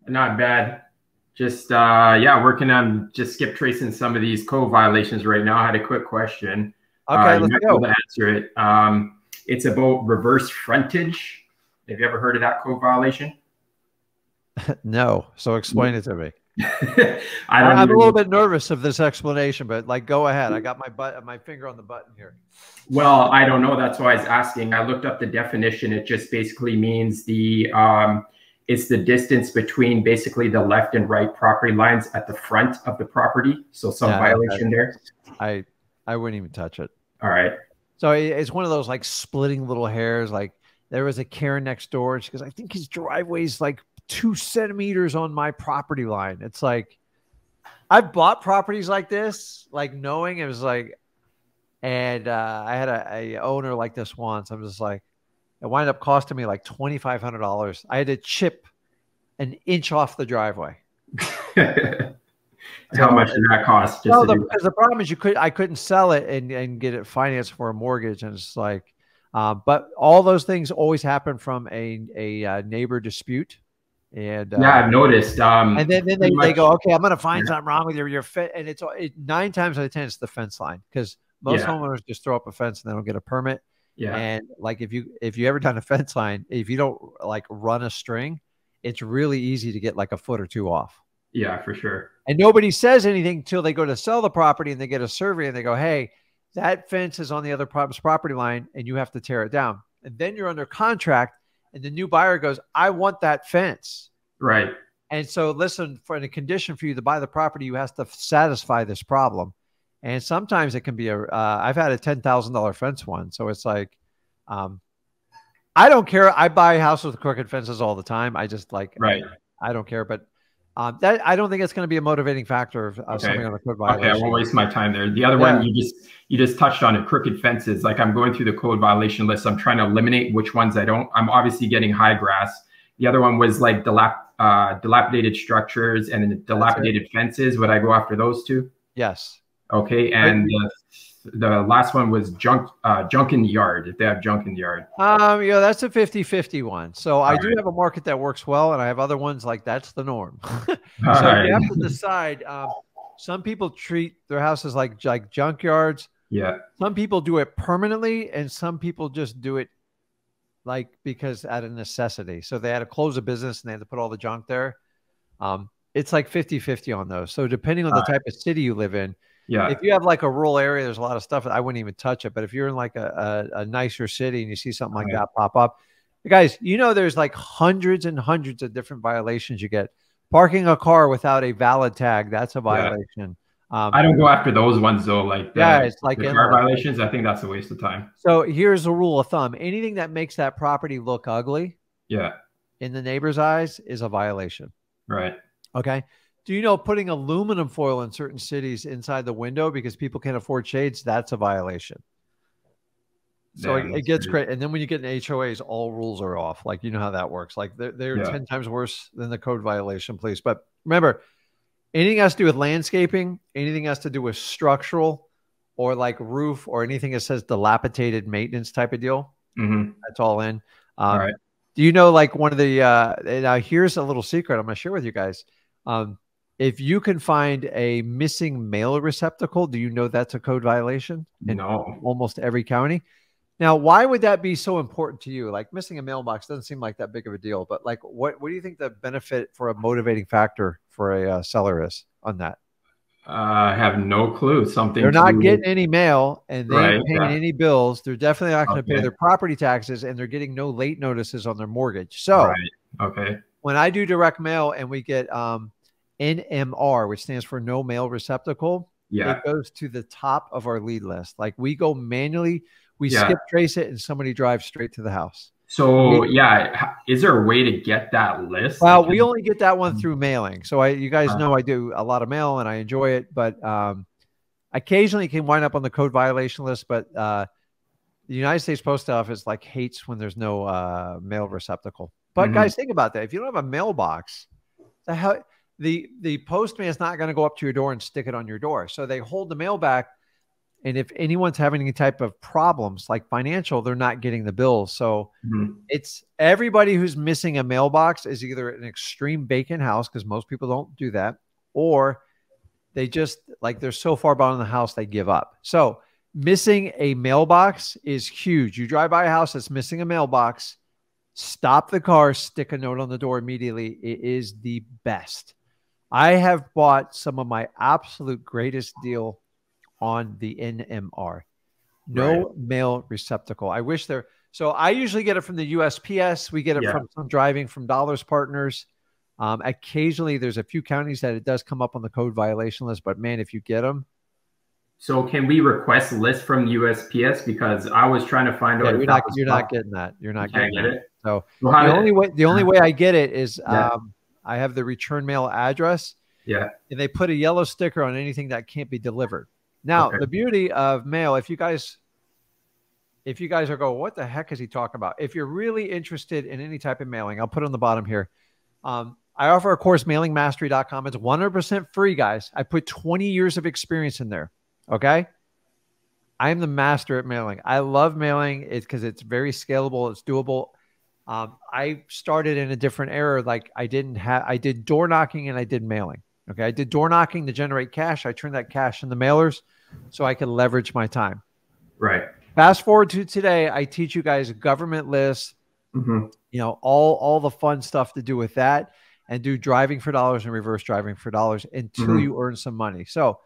Not bad. Just yeah, working on just skip tracing some of these code violations right now. I had a quick question. Okay, You let's might be able go. to answer it. It's about reverse frontage. Have you ever heard of that code violation? No, so explain it to me. I don't I'm a even little know. bit nervous of this explanation, but like, go ahead. I got my finger on the button here. Well, I don't know. That's why I was asking. I looked up the definition. It just basically means it's the distance between basically the left and right property lines at the front of the property. So some Yeah, violation there. I I wouldn't even touch it. All right. So it's one of those like splitting little hairs. Like there was a Karen next door. She goes, I think his driveway's like 2 centimeters on my property line. It's like I've bought properties like this, like knowing it was like, and I had a owner like this once. I'm just like, it wound up costing me like $2,500. I had to chip an inch off the driveway. How So much did that cost just well, to do because the problem is I couldn't sell it and get it financed for a mortgage, and it's like, but all those things always happen from a neighbor dispute, and that? Yeah, I've noticed. then Pretty they much. go, okay, I'm going to find Yeah. something wrong with your fence, and nine times out of ten it's the fence line because most Yeah. homeowners just throw up a fence and they don't get a permit, Yeah. and like if you ever done a fence line, if you don't like run a string, it's really easy to get like a foot or two off. Yeah, for sure. And nobody says anything until they go to sell the property and they get a survey and they go, hey, that fence is on the other property line and you have to tear it down. And then you're under contract and the new buyer goes, I want that fence. Right. And so listen, for the condition for you to buy the property, you have to satisfy this problem. And sometimes it can be I've had a $10,000 fence one. So it's like, um, I don't care. I buy houses with crooked fences all the time. I just like, Right. I don't care. But that I don't think it's going to be a motivating factor of Okay. something on a code Okay, I violation. won't waste my time there. The other Yeah. one you just touched on it, crooked fences. Like I'm going through the code violation list. I'm trying to eliminate which ones I don't. I'm obviously getting high grass. The other one was like dilapidated structures and then dilapidated fences. Would I go after those two? Yes. Okay, and the last one was junk in the yard. If they have junk in the yard. Yeah, that's a 50-50 one. So I do right. have a market that works well, and I have other ones like that's the norm. All So right. you have to decide. Some people treat their houses like junkyards. Yeah. Some people do it permanently, and some people just do it like because out of necessity. So they had to close a business and they had to put all the junk there. It's like 50-50 on those. So depending on the type of city you live in, Yeah. if you have like a rural area, there's a lot of stuff that I wouldn't even touch it. But if you're in like a nicer city and you see something like that pop up, guys, there's like hundreds and hundreds of different violations you get. Parking a car without a valid tag, that's a violation. I don't go after those ones though, like it's like the car violations. I think that's a waste of time. So here's a rule of thumb. Anything that makes that property look ugly Yeah. in the neighbor's eyes is a violation. Right. Okay. Do you know putting aluminum foil in certain cities inside the window because people can't afford shades? That's a violation. So it gets great. And then when you get in HOAs, all rules are off. Like, you know how that works. Like they're 10 times worse than the code violation, please. But remember, anything has to do with landscaping, anything has to do with structural or like roof or anything that says dilapidated maintenance type of deal. That's all in. All right. Do you know like one of the, now here's a little secret I'm going to share with you guys. If you can find a missing mail receptacle, do you know that's a code violation in almost every county? Now, why would that be so important to you? Like missing a mailbox doesn't seem like that big of a deal, but like, what do you think the benefit for a motivating factor for a seller is on that? I have no clue. They're not getting any mail and they ain't paying any bills. They're definitely not going to pay their property taxes and they're getting no late notices on their mortgage. So when I do direct mail and we get NMR, which stands for no mail receptacle, it goes to the top of our lead list. Like we go manually, we skip trace it and somebody drives straight to the house. So is there a way to get that list? Well, we only get that one through mailing. So you guys know I do a lot of mail and I enjoy it, but occasionally it can wind up on the code violation list. But the United States Post Office like hates when there's no mail receptacle. But guys, think about that. If you don't have a mailbox, the postman is not going to go up to your door and stick it on your door. So they hold the mail back And if anyone's having any type of problems like financial, they're not getting the bills. So it's everybody who's missing a mailbox is either an extreme vacant house, because most people don't do that, or they just like they're so far behind in the house they give up. So missing a mailbox is huge. You drive by a house that's missing a mailbox, stop the car, stick a note on the door immediately. It is the best. I have bought some of my absolute greatest deal on the NMR. No mail receptacle. I wish there. So I usually get it from the USPS. We get it from some driving from Dollars Partners. Occasionally, there's a few counties that it does come up on the code violation list. But man, if you get them. So can we request lists from the USPS? Because I was trying to find out. You're not getting that. You're not getting it. So well, the only way I get it is I have the return mail address. Yeah. And they put a yellow sticker on anything that can't be delivered. Now, the beauty of mail, if you guys are going, what the heck is he talking about? If you're really interested in any type of mailing, I'll put it on the bottom here. I offer a course, mailingmastery.com. It's 100% free, guys. I put 20 years of experience in there. Okay. I am the master at mailing. I love mailing because it's very scalable. It's doable. I started in a different era. Like I did door knocking and I did mailing. Okay. I did door knocking to generate cash. I turned that cash into mailers so I could leverage my time. Right. Fast forward to today. I teach you guys government lists, you know, all the fun stuff to do with that, and do driving for dollars and reverse driving for dollars until you earn some money. So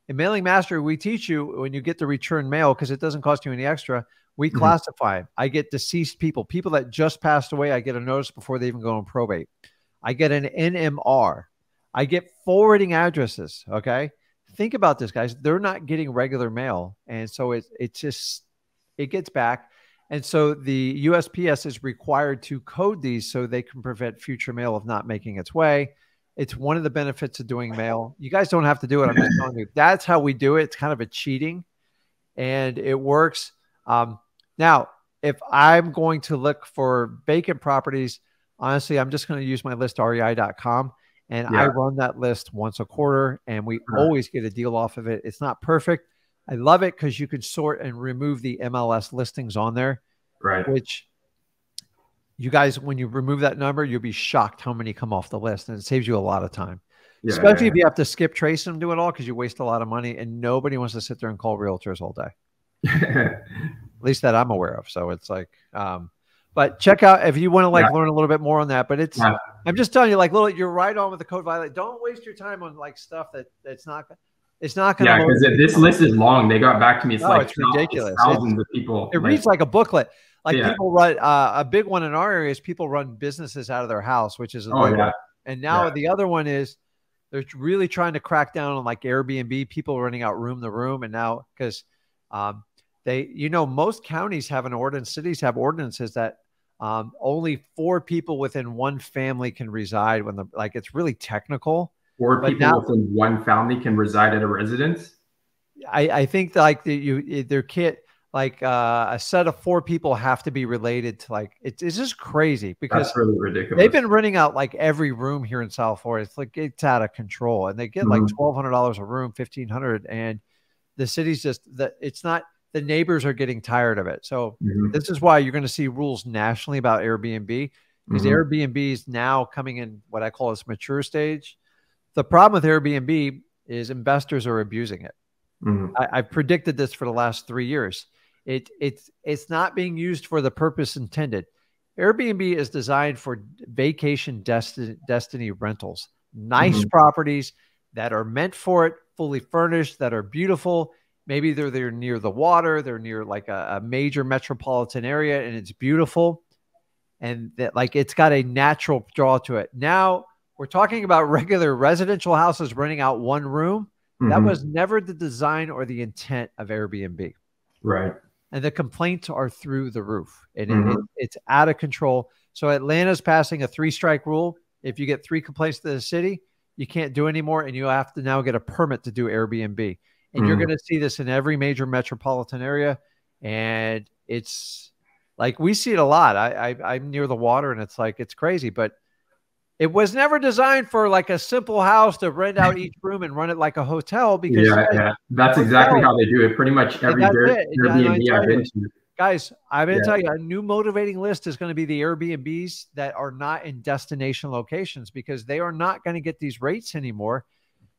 in Mailing Mastery, we teach you when you get the return mail, because it doesn't cost you any extra, we classify. I get deceased people that just passed away. I get a notice before they even go on probate. I get an NMR. I get forwarding addresses. Okay. Think about this, guys. They're not getting regular mail. And so it gets back. And so the USPS is required to code these so they can prevent future mail of not making its way. It's one of the benefits of doing mail. You guys don't have to do it. I'm just telling you, that's how we do it. It's kind of a cheating, and it works. Now, if I'm going to look for vacant properties, honestly, I'm just going to use my list, rei.com, and I run that list once a quarter, and we always get a deal off of it. It's not perfect. I love it because you can sort and remove the MLS listings on there, which you guys, when you remove that number, you'll be shocked how many come off the list, and it saves you a lot of time, especially if you have to skip trace them, do it all, because you waste a lot of money, and nobody wants to sit there and call realtors all day. At least that I'm aware of. So it's like, but check out if you want to learn a little bit more on that. But it's, I'm just telling you, you're right on with the code violation. Don't waste your time on stuff it's not going to. Yeah, because this list is long. They got back to me. It's ridiculous. Thousands of people. It reads like a booklet. People run a big one in our area is people run businesses out of their house, which is and now the other one is they're really trying to crack down on Airbnb, people renting out room to room. And now because most counties have an ordinance, cities have ordinances that only 4 people within one family can reside when it's really technical. 4 people within one family can reside at a residence. I think there can't. A set of 4 people have to be related to it's just crazy, because that's really ridiculous. They've been renting out every room here in South Florida. It's out of control, and they get $1,200 a room, $1,500, and the city's it's not. The neighbors are getting tired of it. So this is why you're going to see rules nationally about Airbnb, because Airbnb is now coming in what I call its mature stage. The problem with Airbnb is investors are abusing it. I've predicted this for the last 3 years. It's not being used for the purpose intended. Airbnb is designed for vacation destiny rentals, nice properties that are meant for it, fully furnished, that are beautiful. Maybe they're near the water, they're near a major metropolitan area, and it's beautiful, and that it's got a natural draw to it. Now we're talking about regular residential houses renting out one room. That was never the design or the intent of Airbnb. Right. And the complaints are through the roof, and it's out of control. So Atlanta's passing a 3-strike rule. If you get 3 complaints to the city, you can't do anymore, and you have to now get a permit to do Airbnb. And you're going to see this in every major metropolitan area. And it's we see it a lot. I'm near the water, and it's crazy. But It was never designed for like a simple house to rent out each room and run it like a hotel because that's exactly how they do it. Pretty much every Airbnb I've been to. Guys, I'm going to tell you, a new motivating list is going to be the Airbnbs that are not in destination locations because they are not going to get these rates anymore.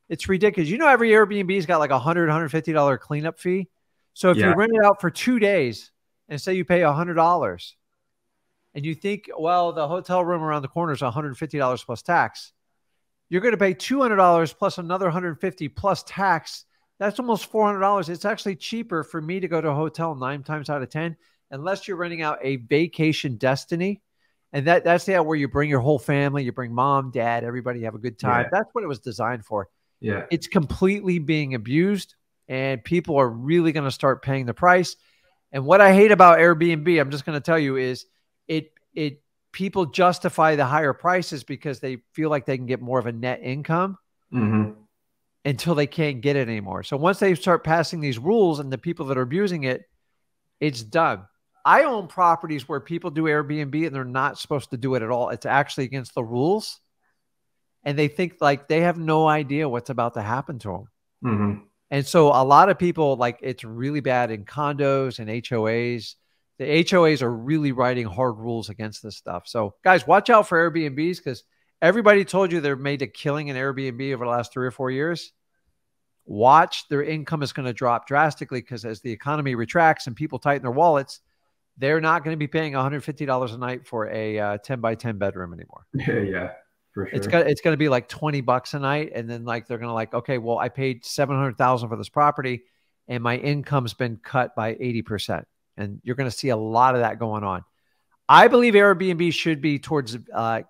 It's ridiculous. You know, every Airbnb's got like $100, $150 cleanup fee. So if you rent it out for 2 days and say you pay $100 and you think, well, the hotel room around the corner is $150 plus tax, you're going to pay $200 plus another $150 plus tax. That's almost $400. It's actually cheaper for me to go to a hotel 9 times out of 10, unless you're renting out a vacation destiny. And that's where you bring your whole family, you bring mom, dad, everybody have a good time. Yeah. That's what it was designed for. Yeah. It's completely being abused and people are really going to start paying the price. And what I hate about Airbnb, I'm just going to tell you, is people justify the higher prices because they feel like they can get more of a net income. Mm-hmm. Until they can't get it anymore. So once they start passing these rules and the people that are abusing it, it's done. I own properties where people do Airbnb and they're not supposed to do it at all. It's actually against the rules. And they think like they have no idea what's about to happen to them. Mm-hmm. And so a lot of people, like, it's really bad in condos and HOAs. The HOAs are really writing hard rules against this stuff. So guys, watch out for Airbnbs because everybody told you they're made a killing in Airbnb over the last 3 or 4 years. Watch, their income is going to drop drastically because as the economy retracts and people tighten their wallets, they're not going to be paying $150 a night for a 10 by 10 bedroom anymore. Yeah, for sure. It's going to be like $20 a night. And then like, they're going to like, okay, well, I paid $700,000 for this property and my income's been cut by 80%. And you're going to see a lot of that going on. I believe Airbnb should be towards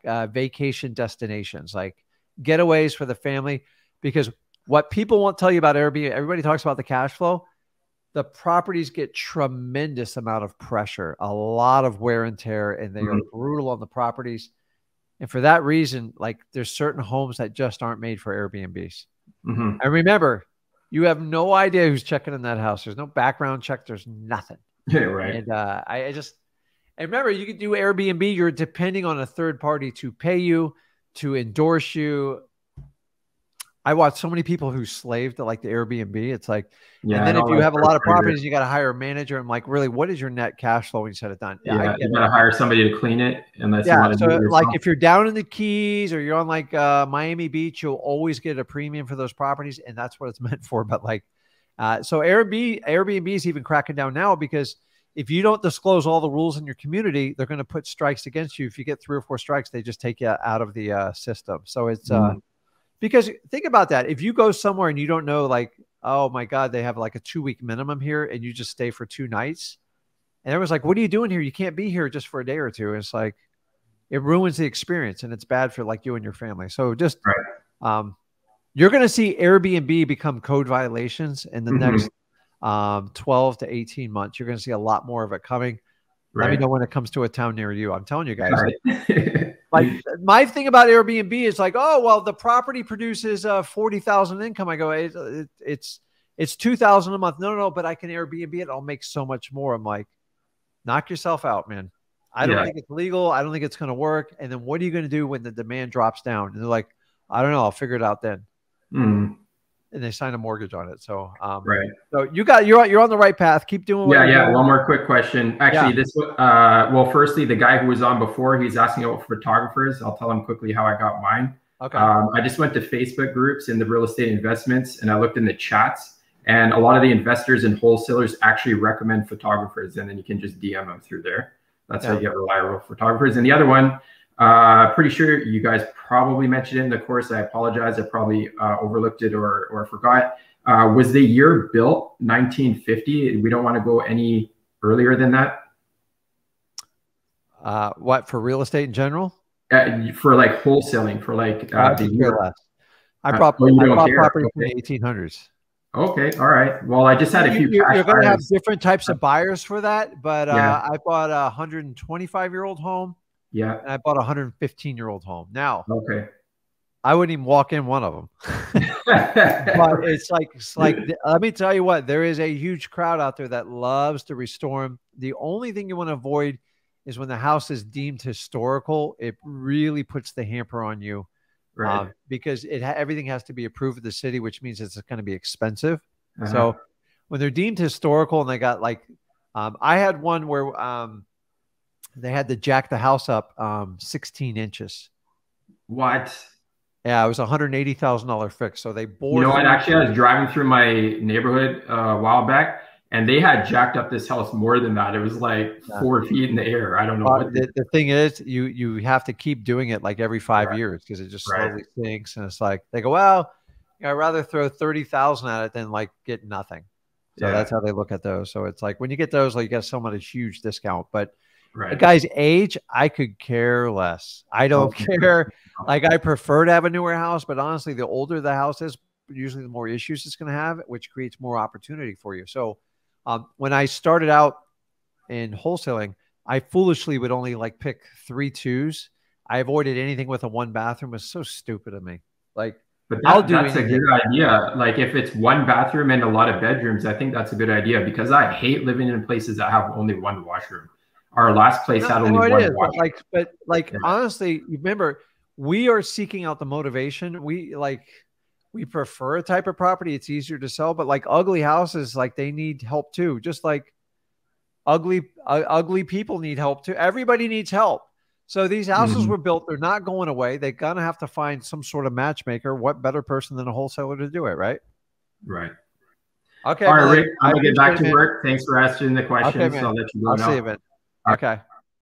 vacation destinations, like getaways for the family, because what people won't tell you about Airbnb, everybody talks about the cash flow. The properties get tremendous amount of pressure, a lot of wear and tear, and they are brutal on the properties. And for that reason, like there's certain homes that just aren't made for Airbnbs. Mm-hmm. And remember, you have no idea who's checking in that house. There's no background check. There's nothing. Yeah, right. And and remember, you can do Airbnb. You're depending on a third party to pay you, to endorse you. I watch so many people who slave to like the Airbnb. It's like, and then if you have a lot of properties, you got to hire a manager. I'm like, really, what is your net cash flow when you set it down? Yeah, you got to hire somebody to clean it. Unless you want to do it yourself. Like if you're down in the Keys or you're on like Miami Beach, you'll always get a premium for those properties. And that's what it's meant for. But like, so Airbnb is even cracking down now because if you don't disclose all the rules in your community, they're going to put strikes against you. If you get 3 or 4 strikes, they just take you out of the system. So it's because think about that. If you go somewhere and you don't know, like, oh my God, they have like a 2-week minimum here and you just stay for 2 nights. And everyone's like, what are you doing here? You can't be here just for a day or two. And it's like, it ruins the experience and it's bad for like you and your family. So just, you're going to see Airbnb become code violations in the next 12 to 18 months. You're going to see a lot more of it coming. Let me know when it comes to a town near you. I'm telling you guys. Like my thing about Airbnb is like, oh, well, the property produces 40,000 income. I go, it's 2,000 a month. No, but I can Airbnb it. I'll make so much more. I'm like, knock yourself out, man. I don't think it's legal. I don't think it's going to work. And then what are you going to do when the demand drops down? And they're like, I don't know. I'll figure it out then. And they sign a mortgage on it. So, so you're on the right path. Keep doing what you're doing. One more quick question. Actually, well, firstly, the guy who was on before, he's asking about photographers. I'll tell him quickly how I got mine. Okay. I just went to Facebook groups in the real estate investments and I looked in the chats and a lot of the investors and wholesalers actually recommend photographers and then you can just DM them through there. That's how you get reliable photographers. And the other one, pretty sure you guys probably mentioned it in the course. I apologize. I probably overlooked it or forgot. Was the year built 1950? We don't want to go any earlier than that. What, for real estate in general? For like wholesaling, for like the year. I bought property from the 1800s. Okay. All right. Well, I just had a few. You're going to have different types of buyers for that, but I bought a 125-year-old home. Yeah. And I bought a 115-year-old home. Now, I wouldn't even walk in one of them. But it's like, let me tell you what, there is a huge crowd out there that loves to restore them. The only thing you want to avoid is when the house is deemed historical, it really puts the hamper on you, Right. because everything has to be approved of the city, which means it's going to be expensive. So when they're deemed historical and they got like, I had one where they had to jack the house up 16 inches. What? Yeah, it was $180,000 fix. So they bored. You know what? Actually, I was driving through my neighborhood a while back, and they had jacked up this house more than that. It was like 4 feet in the air. I don't know what. The thing is, you have to keep doing it like every 5 years, because it just slowly sinks. And it's like they go, well, I'd rather throw 30,000 at it than like get nothing. So that's how they look at those. So it's like when you get those, like you get someone a huge discount. But the guy's age, I could care less. I don't care. Like I prefer to have a newer house, but honestly, the older the house is, usually the more issues it's going to have, which creates more opportunity for you. So when I started out in wholesaling, I foolishly would only like pick 3 2s. I avoided anything with a 1 bathroom. It was so stupid of me. Like, but that's a good idea. Like if it's 1 bathroom and a lot of bedrooms, I think that's a good idea, because I hate living in places that have only 1 washroom. Our last place had only 1 washroom. But honestly, remember, we are seeking out the motivation. We prefer a type of property. It's easier to sell, but like ugly houses, like they need help too. Just like ugly people need help too. Everybody needs help. So these houses were built. They're not going away. They're going to have to find some sort of matchmaker. What better person than a wholesaler to do it, right? Right. Okay. All right, Rick, I'm going to get back to work. Thanks for asking the questions. Okay, man. I'll let you go I'll now. see you, man. Okay.